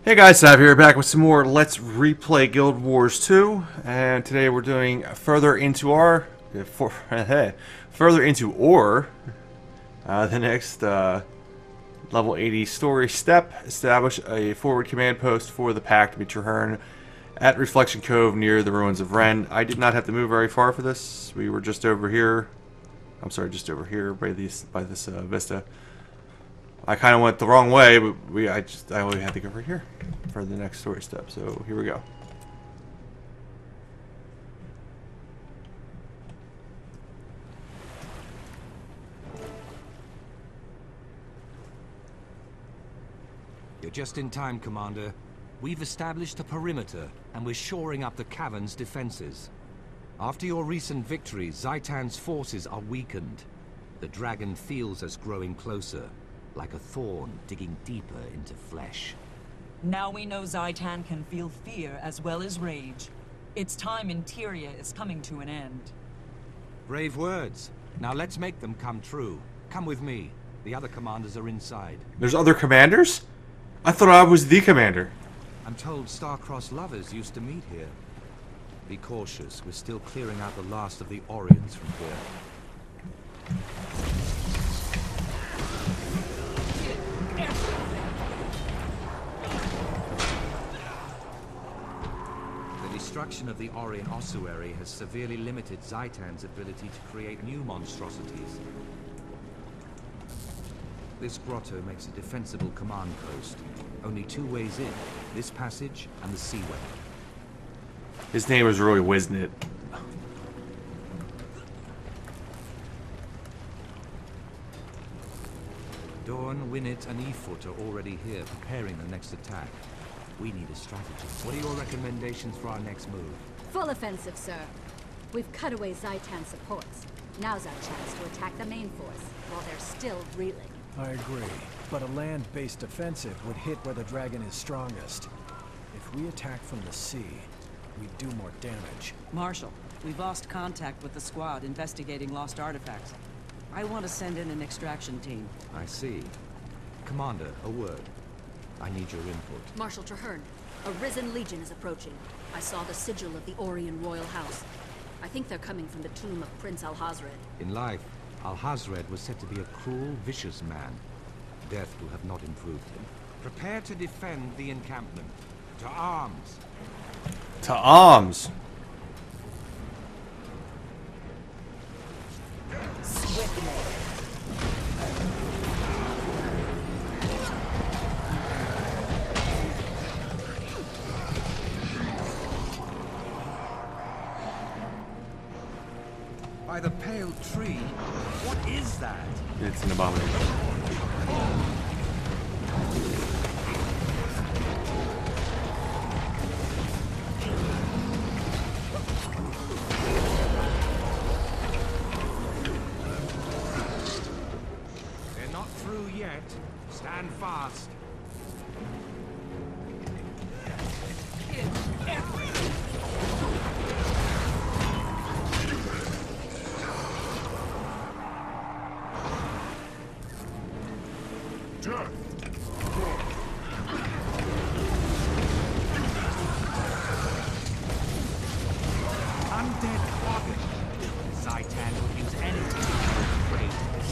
Hey guys, Sav here, back with some more Let's Replay Guild Wars 2, and today we're doing further into our, further into Ore, the next level 80 story step. Establish a forward command post for the Pact to Traherne at Reflection Cove near the ruins of Ren. I did not have to move very far for this. We were just over here. I'm sorry, just over here by this vista. I kind of went the wrong way, but I only had to go over here for the next story step. So here we go. You're just in time, Commander. We've established a perimeter, and we're shoring up the cavern's defenses. After your recent victory, Zhaitan's forces are weakened. The dragon feels us growing closer, like a thorn digging deeper into flesh. Now we know Zhaitan can feel fear as well as rage. Its time in Tyria is coming to an end. Brave words. Now let's make them come true. Come with me. The other commanders are inside. There's other commanders? I thought I was the commander. I'm told star-crossed lovers used to meet here. Be cautious. We're still clearing out the last of the Orions from here. The destruction of the Orion ossuary has severely limited Zhaitan's ability to create new monstrosities. This grotto makes a defensible command post. Only two ways in, this passage and the seaway. His name was really Wiznit. Dorn, Winnet, and Efoot are already here, preparing the next attack. We need a strategy. What are your recommendations for our next move? Full offensive, sir. We've cut away Zhaitan's supports. Now's our chance to attack the main force, while they're still reeling. I agree, but a land-based offensive would hit where the dragon is strongest. If we attack from the sea, we do more damage. Marshal, we've lost contact with the squad investigating lost artifacts. I want to send in an extraction team. I see. Commander, a word. I need your input. Marshal Traherne, a risen legion is approaching. I saw the sigil of the Orion royal house. I think they're coming from the tomb of Prince Alhazred. In life, Alhazred was said to be a cruel, vicious man. Death will have not improved him. Prepare to defend the encampment. To arms! To arms! By the pale tree, what is that? It's an abomination. They're not through yet. Stand fast. Undead Quabbin. Zhaitan would use anything to break this.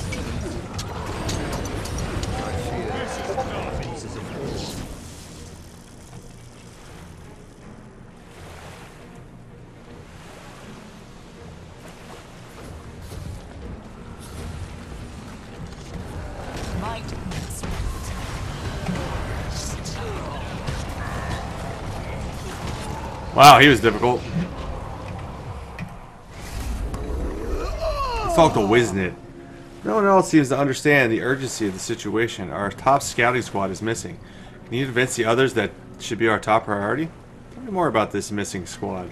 I fear this is not pieces of war. Might meets Wow, he was difficult. Let's talk to Wiznit. No one else seems to understand the urgency of the situation. Our top scouting squad is missing. Can you convince the others that should be our top priority? Tell me more about this missing squad.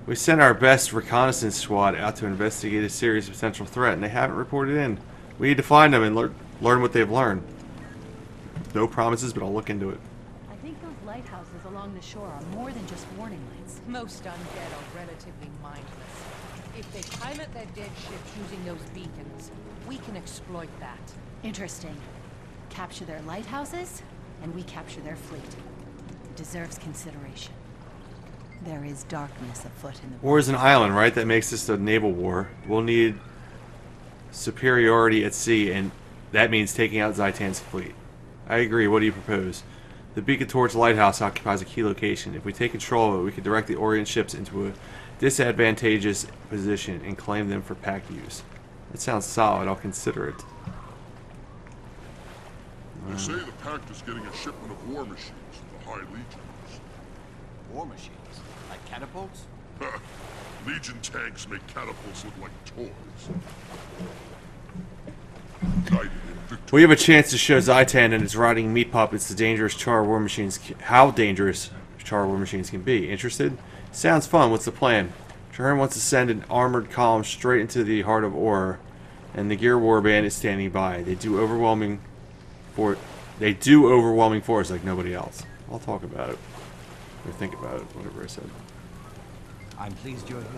We sent our best reconnaissance squad out to investigate a serious potential threat, and they haven't reported in. We need to find them and learn what they've learned. No promises, but I'll look into it. I think those lighthouses along the shore are more than just warning lights. Most undead are relatively mindless. If they time at their dead ships using those beacons, we can exploit that. Interesting. Capture their lighthouses? and we capture their fleet. It deserves consideration. There is darkness afoot in the... War is an island, right? That makes this a naval war. We'll need superiority at sea, and that means taking out Zhaitan's fleet. I agree. What do you propose? The Beacon Torch Lighthouse occupies a key location. If we take control of it, we can direct the Orient ships into a disadvantageous position and claim them for pack use. That sounds solid. I'll consider it. They say the Pact is getting a shipment of war machines from the High Legions. War machines? Like catapults? Legion tanks make catapults look like toys. Guided in victory. We have a chance to show Zhaitan and its rotting meat puppets the dangerous Char war machines, how dangerous Char war machines can be. Interested? Sounds fun. What's the plan? Trahearne wants to send an armored column straight into the heart of Ur, and the Gear Warband is standing by. They do overwhelming force like nobody else. I'll talk about it. Or think about it, whatever I said. I'm pleased you're here.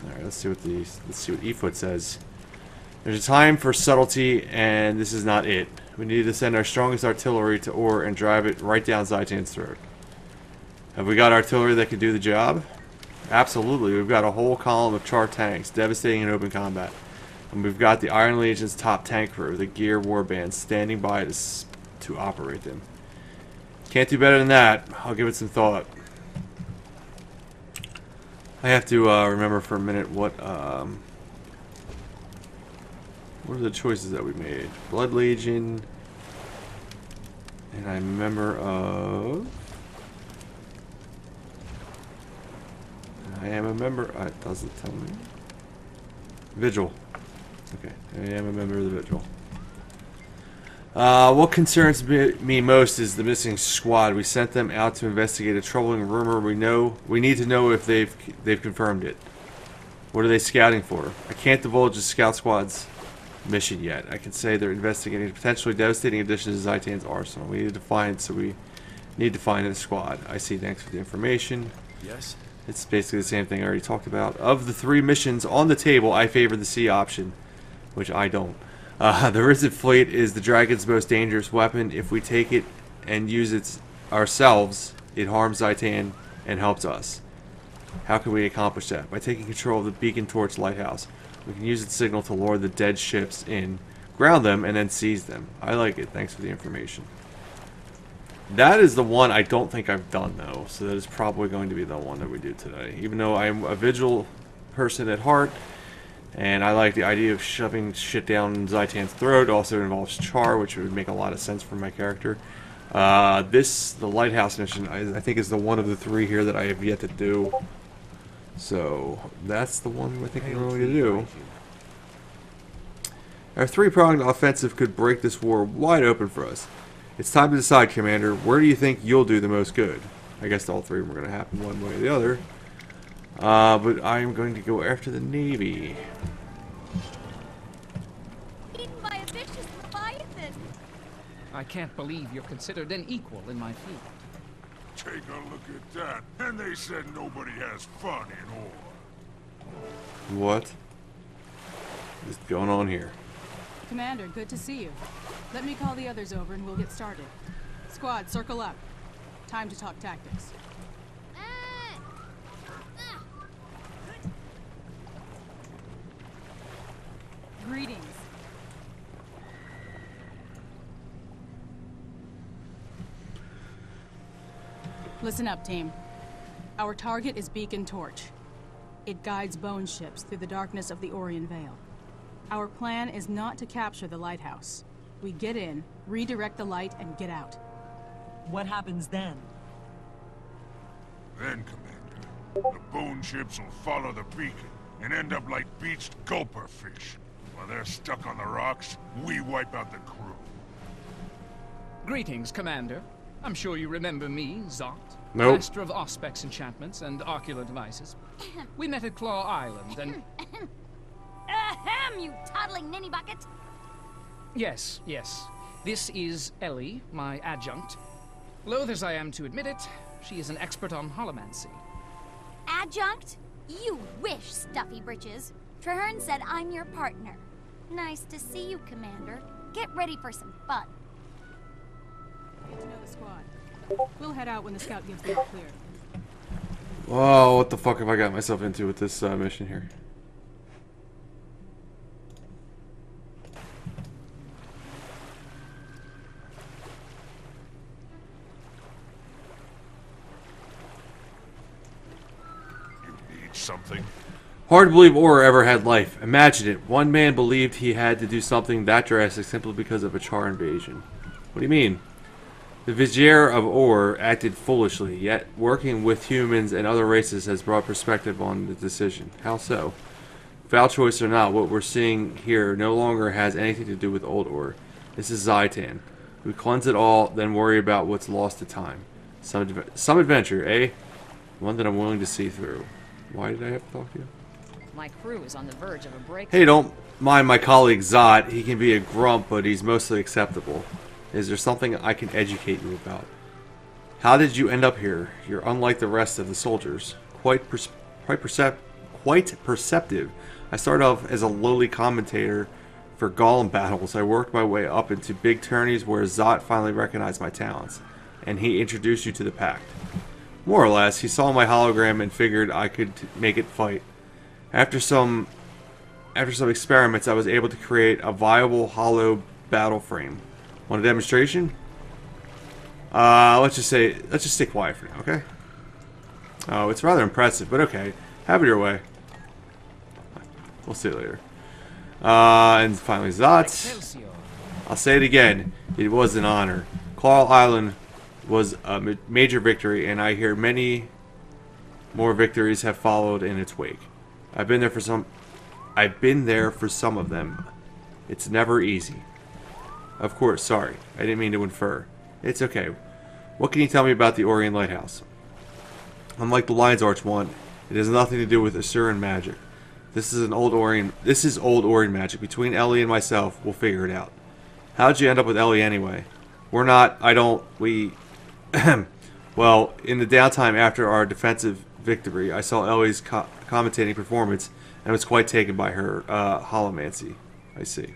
Alright, let's see what Efoot says. There's a time for subtlety, and this is not it. We need to send our strongest artillery to Ur and drive it right down Zhaitan's throat. Have we got artillery that can do the job? Absolutely. We've got a whole column of Char tanks, devastating in open combat. And we've got the Iron Legion's top tank crew, the Gear Warband, standing by to operate them. Can't do better than that. I'll give it some thought. I have to remember for a minute what are the choices that we made. Blood Legion, and I'm a member of... I am a member... it doesn't tell me. Vigil. Okay, I am a member of the Vigil. What concerns me most is the missing squad. We sent them out to investigate a troubling rumor. We need to know if they've confirmed it. What are they scouting for? I can't divulge the scout squad's mission yet. I can say they're investigating a potentially devastating addition to Zhaitan's arsenal. We need to find the squad. I see. Thanks for the information. Yes. It's basically the same thing I already talked about. Of the 3 missions on the table, I favor the C option, which I don't. The Risen Fleet is the Dragon's most dangerous weapon. If we take it and use it ourselves, it harms Zhaitan and helps us. How can we accomplish that? By taking control of the Beacon Torch Lighthouse. We can use its signal to lure the dead ships in, ground them, and then seize them. I like it. Thanks for the information. That is the one I don't think I've done, though, so that is probably going to be the one that we do today. Even though I'm a Vigil person at heart, and I like the idea of shoving shit down Zhaitan's throat. Also involves Char, which would make a lot of sense for my character. The Lighthouse mission, I think is the one of the 3 here that I have yet to do. So, that's the one I think I'm going to do. Our 3-pronged offensive could break this war wide open for us. It's time to decide, Commander. Where do you think you'll do the most good? I guess all 3 of them are going to happen one way or the other. But I'm going to go after the Navy. Eaten by a vicious leviathan. I can't believe you're considered an equal in my field. Take a look at that. And they said nobody has fun in Ur. What is going on here? Commander, good to see you. Let me call the others over and we'll get started. Squad, circle up. Time to talk tactics. Greetings. Listen up, team. Our target is Beacon Torch. It guides bone ships through the darkness of the Orient Vale. Our plan is not to capture the lighthouse. We get in, redirect the light, and get out. What happens then? Then, Commander, the bone ships will follow the beacon and end up like beached gulper fish. While they're stuck on the rocks, we wipe out the crew. Greetings, Commander. I'm sure you remember me, Zot. Nope. Master of Auspex enchantments and ocular devices. We met at Claw Island and... Ahem, you toddling ninny bucket! Yes. This is Ellie, my adjunct. Loath as I am to admit it, she is an expert on holomancy. Adjunct? You wish, stuffy britches. Trahearne said I'm your partner. Nice to see you, Commander. Get ready for some fun. Get to know the squad. We'll head out when the scout gives the all clear. Whoa, what the fuck have I got myself into with this mission here? Something. Hard to believe Orr ever had life. Imagine it. One man believed he had to do something that drastic simply because of a Char invasion. What do you mean? The Vizier of Orr acted foolishly, yet working with humans and other races has brought perspective on the decision. How so? Foul choice or not, what we're seeing here no longer has anything to do with Old Orr. This is Zhaitan. We cleanse it all, then worry about what's lost to time. Some adventure, eh? One that I'm willing to see through. Why did I have to talk to you? My crew is on the verge of a break. Hey, don't mind my colleague Zot. He can be a grump, but he's mostly acceptable. Is there something I can educate you about? How did you end up here? You're unlike the rest of the soldiers. Quite perceptive. I started off as a lowly commentator for Golem battles. I worked my way up into big tourneys where Zot finally recognized my talents, and he introduced you to the Pact. More or less, he saw my hologram and figured I could make it fight. After some experiments, I was able to create a viable hollow battle frame. Want a demonstration? Let's just stay quiet for now, okay? Oh, it's rather impressive, but okay. Have it your way. We'll see you later. And finally, Zot. I'll say it again. It was an honor. Claw Island was a major victory, and I hear many more victories have followed in its wake. I've been there for some of them. It's never easy. Of course, sorry. I didn't mean to infer. It's okay. What can you tell me about the Orient Lighthouse? Unlike the Lion's Arch one, it has nothing to do with Asuran magic. This is old Orient magic. Between Ellie and myself, we'll figure it out. How'd you end up with Ellie anyway? Well, in the downtime after our defensive victory, I saw Ellie's commentating performance and was quite taken by her holomancy. I see.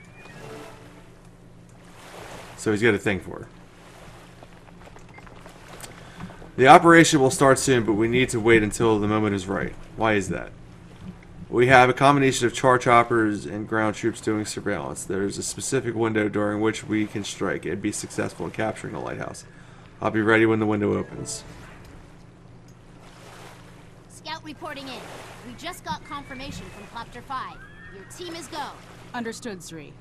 So he's got a thing for her. The operation will start soon, but we need to wait until the moment is right. Why is that? We have a combination of char choppers and ground troops doing surveillance. There's a specific window during which we can strike and be successful in capturing the lighthouse. I'll be ready when the window opens. Scout reporting in. We just got confirmation from Copter 5. Your team is go. Understood, Sri.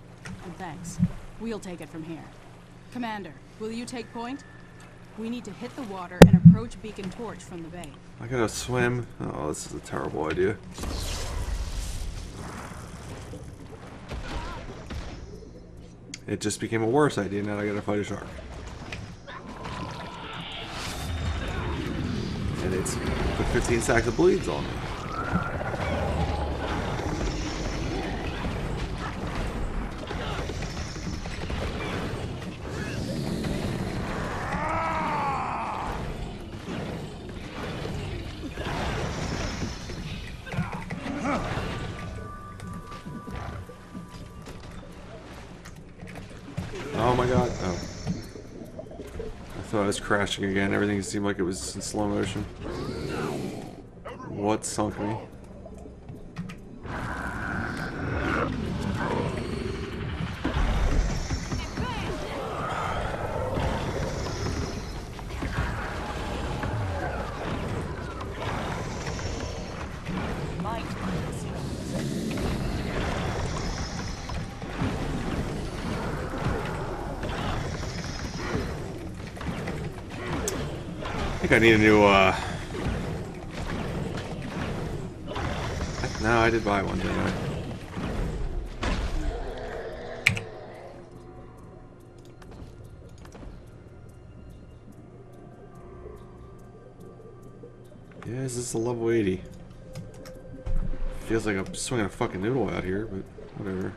And thanks. We'll take it from here. Commander, will you take point? We need to hit the water and approach Beacon Torch from the bay. I gotta swim? Oh, this is a terrible idea. It just became a worse idea. Now I gotta fight a shark. And it's put 15 sacks of bleeds on me. Oh my god. Oh. I thought I was crashing again. Everything seemed like it was in slow motion. What sunk me? I think I need a new, No, I did buy one, didn't I? Yeah, is this a level 80? Feels like I'm swinging a fucking noodle out here, but whatever.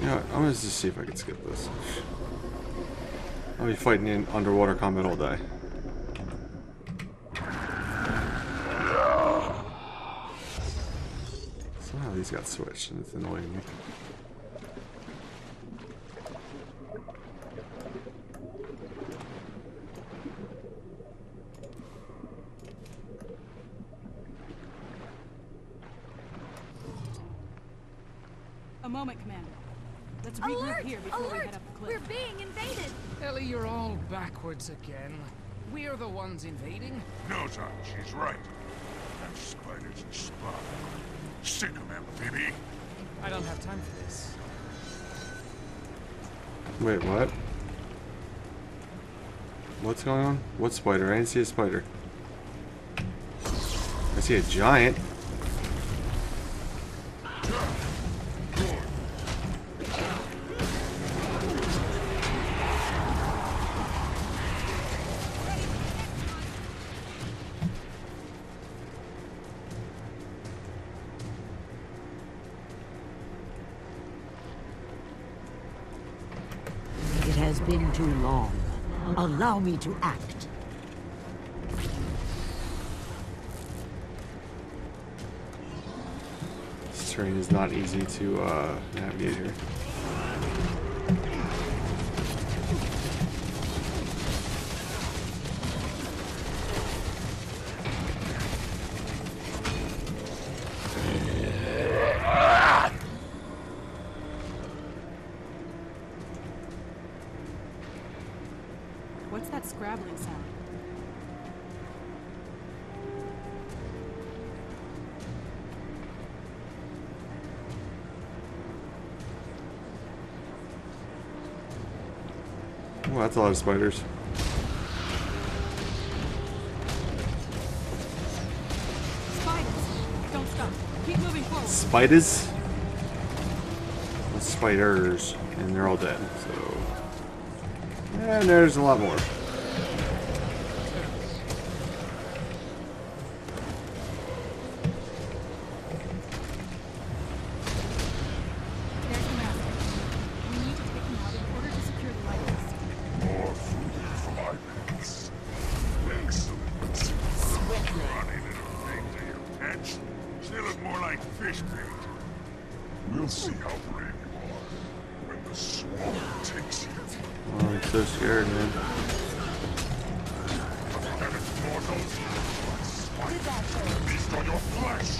You know what, I'm gonna just see if I can skip this. I'll be fighting in underwater combat all day. Somehow these got switched and it's annoying me. A moment, Commander. Let's regroup here before we head up the cliff. We're being invaded! Ellie, you're all backwards again. We're the ones invading. No, Zot, she's right. That spider's a spy. Sick of amphibian. I don't have time for this. Wait, what? What's going on? What spider? I didn't see a spider. I see a giant. It has been too long. Allow me to act. This terrain is not easy to navigate here. What's that scrabbling sound? Oh, that's a lot of spiders. Spiders! Don't stop. Keep moving forward. Spiders? Well, spiders. And they're all dead, so... And there's a lot more. There's the master. We need to take him out in order to secure the lighthouse. More food in 5 minutes. Excellent. Scrawny little things are your pets. They look more like fish bait. We'll see how brave you are when the swamp takes you. Oh, I'm so scared, man. Feast on your flesh.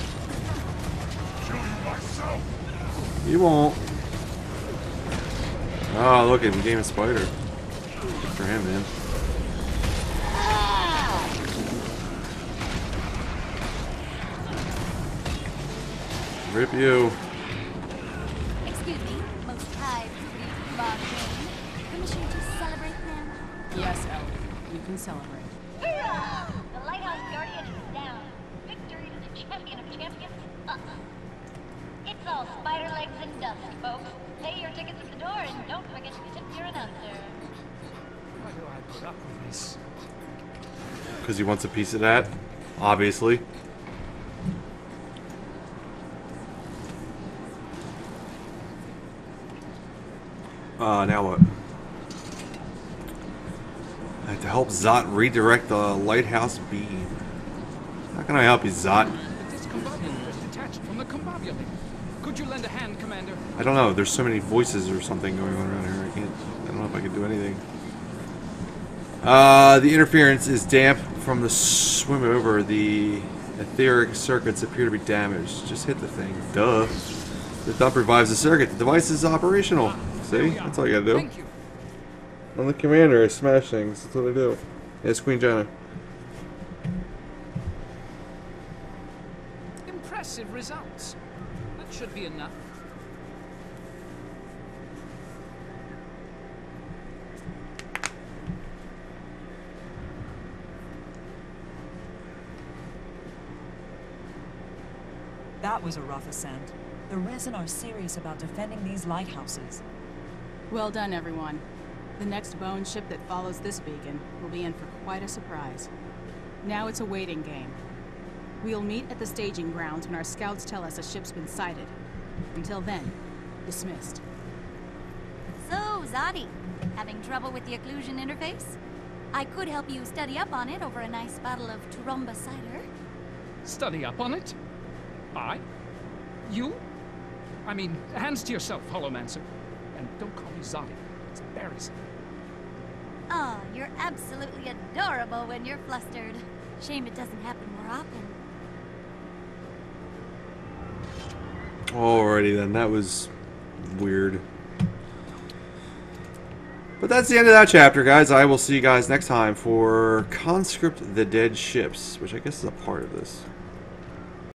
Kill you myself. You won't. Oh, look, it became a spider. Good for him, man. Rip you. Excuse me, most high priest Bob Kane. Permission to celebrate, ma'am? Yes, Ellie. You can celebrate. Hoorah! The Lighthouse Guardian is down. Victory to the champion of champions. It's all spider legs and dust, folks. Pay your tickets at the door and don't forget to tip your announcer. Why do I put up with this? Because he wants a piece of that, obviously. Now what? I have to help Zot redirect the lighthouse beam. How can I help you, Zot? This combobulator is detached from the combobulator. Could you lend a hand, Commander? I don't know. There's so many voices or something going on around here. I don't know if I can do anything. The interference is damp from the swim over. The etheric circuits appear to be damaged. Just hit the thing. Duh. The dump revives the circuit. The device is operational. See? That's all you gotta do. Thank you. I'm the commander. I smash things. That's what I do. Yes, Queen Jenna. Impressive results. That should be enough. That was a rough ascent. The Resin are serious about defending these lighthouses. Well done, everyone. The next bone ship that follows this beacon will be in for quite a surprise. Now it's a waiting game. We'll meet at the staging grounds when our scouts tell us a ship's been sighted. Until then, dismissed. So, Zadi, having trouble with the occlusion interface? I could help you study up on it over a nice bottle of Turumba cider. Study up on it? I? You? I mean, hands to yourself, Holomancer. And don't call me Zadi. It's embarrassing. Oh, you're absolutely adorable when you're flustered. Shame it doesn't happen more often. Alrighty then, that was weird. But that's the end of that chapter, guys. I will see you guys next time for Conscript the Dead Ships, which I guess is a part of this.